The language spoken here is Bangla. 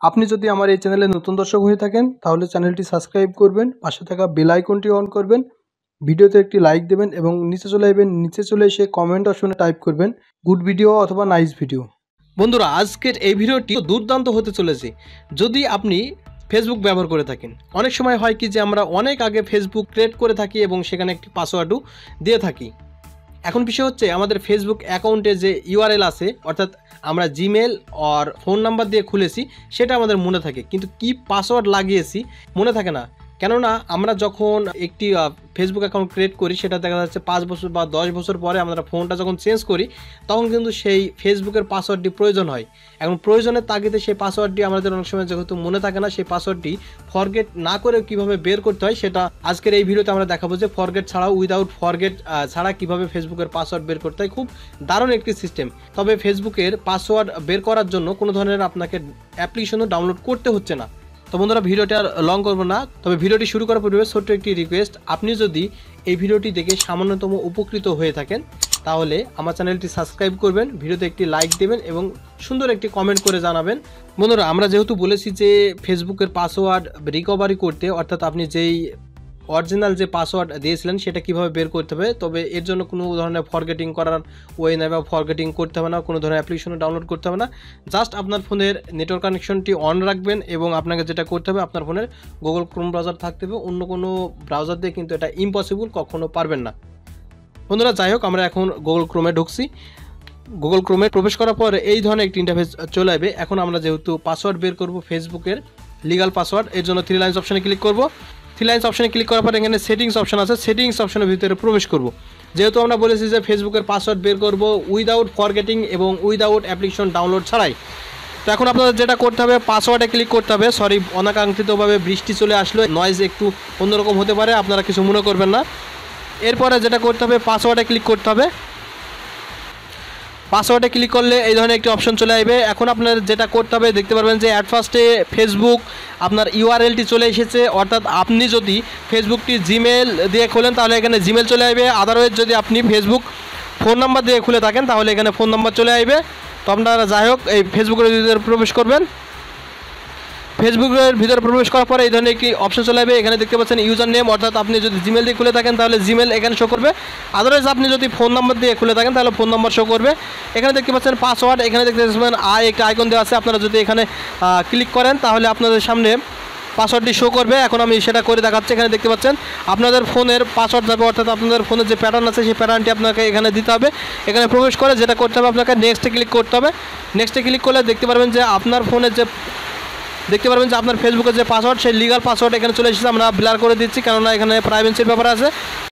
আপনি যদি আমার এই চ্যানেলে নতুন দর্শক হয়ে থাকেন তাহলে চ্যানেলটি সাবস্ক্রাইব করবেন, পাশে থাকা বেল আইকনটি অন করবেন, ভিডিওতে একটি লাইক দেবেন এবং নিচে চলে আসবেন। নিচে চলে এসে কমেন্ট অপশনে টাইপ করবেন গুড ভিডিও অথবা নাইস ভিডিও। বন্ধুরা, আজকের এই ভিডিওটি দুর্দান্ত হতে চলেছে। যদি আপনি ফেসবুক ব্যবহার করে থাকেন, অনেক সময় হয় কি যে আমরা অনেক আগে ফেসবুক ক্রিয়েট করে থাকি এবং সেখানে একটি পাসওয়ার্ডও দিয়ে থাকি। এখন বিষয় হচ্ছে আমাদের ফেসবুক অ্যাকাউন্টে যে ইউআরএল আছে, অর্থাৎ আমরা জিমেল আর ফোন নাম্বার দিয়ে খুলেছি সেটা আমাদের মনে থাকে, কিন্তু কি পাসওয়ার্ড লাগিয়েছি মনে থাকে না। কেননা আমরা যখন একটি ফেসবুক অ্যাকাউন্ট ক্রিয়েট করি সেটা দেখা যাচ্ছে 5 বছর বা 10 বছর পরে আমরা ফোনটা যখন চেঞ্জ করি তখন কিন্তু সেই ফেসবুকের পাসওয়ার্ডটি প্রয়োজন হয়। এখন প্রয়োজনের তাগিদে সেই পাসওয়ার্ডটি আমাদের অনেক সময় যেহেতু মনে থাকে না, সেই পাসওয়ার্ডটি ফরগেট না করে কিভাবে বের করতে হয় সেটা আজকের এই ভিডিওতে আমরা দেখাবো, যে ফরগেট ছাড়াও উইদাউট ফরগেট ছাড়া কিভাবে ফেসবুকের পাসওয়ার্ড বের করতে হয়। খুব দারুণ একটি সিস্টেম। তবে ফেসবুকের পাসওয়ার্ড বের করার জন্য কোনো ধরনের আপনাকে অ্যাপ্লিকেশনও ডাউনলোড করতে হচ্ছে না। তো বন্ধুরা, ভিডিওটি আর লং করবো না, তবে ভিডিওটি শুরু করার পূর্বে ছোট্ট একটি রিকোয়েস্ট, আপনি যদি এই ভিডিওটি দেখে সামান্যতম উপকৃত হয়ে থাকেন তাহলে আমার চ্যানেলটি সাবস্ক্রাইব করবেন, ভিডিওতে একটি লাইক দেবেন এবং সুন্দর একটি কমেন্ট করে জানাবেন। বন্ধুরা, আমরা যেহেতু বলেছি যে ফেসবুকের পাসওয়ার্ড রিকভারি করতে, অর্থাৎ আপনি যেই অরিজিনাল যে পাসওয়ার্ড দিয়েছিলেন সেটা কিভাবে বের করতে হবে, তবে এর জন্য কোনো ধরনের ফরগেটিং করার ওয়ে নাই বা ফরগেটিং করতে হবে না, কোনো ধরনের অ্যাপ্লিকেশন ডাউনলোড করতে হবে না। জাস্ট আপনার ফোনের নেটওয়ার্ক কানেকশনটি অন রাখবেন এবং আপনাকে যেটা করতে হবে আপনার ফোনের গুগল ক্রোম ব্রাউজার থাকতে হবে, অন্য কোনো ব্রাউজার দিয়ে কিন্তু এটা ইম্পসিবল, কখনো পারবেন না। বন্ধুরা, যাই হোক, আমরা এখন গুগল ক্রোমে ঢুকছি। গুগল ক্রোমে প্রবেশ করার পর এই ধরনের একটি ইন্টারফেস চলে আসবে। এখন আমরা যেহেতু পাসওয়ার্ড বের করব ফেসবুকের লিগাল পাসওয়ার্ড, এর জন্য 3 লাইন্স অপশনে ক্লিক করব। 3 লাইন্স অপশনে ক্লিক করার পর এখানে সেটিংস অপশন আছে, সেটিংস অপশনের ভিতরে প্রবেশ করব। যেহেতু আমরা বলেছি যে ফেসবুকের পাসওয়ার্ড বের করব উইদাউট ফরগেটিং এবং উইদাউট অ্যাপ্লিকেশন ডাউনলোড ছাড়াই। তো এখন আপনাদের যেটা করতে হবে, পাসওয়ার্ডে ক্লিক করতে হবে। সরি, অনাকাঙ্ক্ষিতভাবে বৃষ্টি চলে আসলো, নয়েজ একটু অন্যরকম হতে পারে, আপনারা কিছু মনে করবেন না। এরপরে যেটা করতে হবে, পাসওয়ার্ডে ক্লিক করতে হবে। পাসওয়ার্ডে ক্লিক করলে এই ধরনের একটি অপশন চলে আসবে। এখন আপনার যেটা করতে হবে, দেখতে পারবেন যে অ্যাট ফার্স্টে ফেসবুক আপনার ইউআরএলটি চলে এসেছে, অর্থাৎ আপনি যদি ফেসবুকটি জিমেল দিয়ে খোলেন তাহলে এখানে জিমেল চলে আসবে। আদারওয়াইজ যদি আপনি ফেসবুক ফোন নাম্বার দিয়ে খুলে থাকেন তাহলে এখানে ফোন নাম্বার চলে আসবে। তো আপনারা যাই হোক এই ফেসবুকের ভিতরে প্রবেশ করবেন। ফেসবুকের ভিতরে প্রবেশ করার পরে এই ধরনের একটি অপশন চলে আসবে। এখানে দেখতে পাচ্ছেন ইউজার নেম, অর্থাৎ আপনি যদি জিমেল দিয়ে খুলে থাকেন তাহলে জিমেল এখানে শো করবে। আদারওয়াইজ আপনি যদি ফোন নাম্বার দিয়ে খুলে থাকেন তাহলে ফোন নাম্বার শো করবে। এখানে দেখতে পাচ্ছেন পাসওয়ার্ড, এখানে দেখতে পাচ্ছেন একটা আইকন দেওয়া আছে, আপনারা যদি এখানে ক্লিক করেন তাহলে আপনাদের সামনে পাসওয়ার্ডটি শো করবে। এখন আমি সেটা করে দেখাচ্ছি। এখানে দেখতে পাচ্ছেন আপনাদের ফোনের পাসওয়ার্ড যাবে, অর্থাৎ আপনাদের ফোনের যে প্যাটার্ন আছে সেই প্যাটার্নটি আপনাকে এখানে দিতে হবে। এখানে প্রবেশ করে যেটা করতে হবে আপনাকে নেক্সটে ক্লিক করতে হবে। নেক্সটে ক্লিক করলে দেখতে পারবেন যে আপনার ফোনের যে আপনার ফেসবুকের যে পাসওয়ার্ড সেই লিগাল পাসওয়ার্ড এখানে চলে এসেছে। আমরা ব্লার করে দিচ্ছি কেননা এখানে প্রাইভেসির ব্যাপার আছে।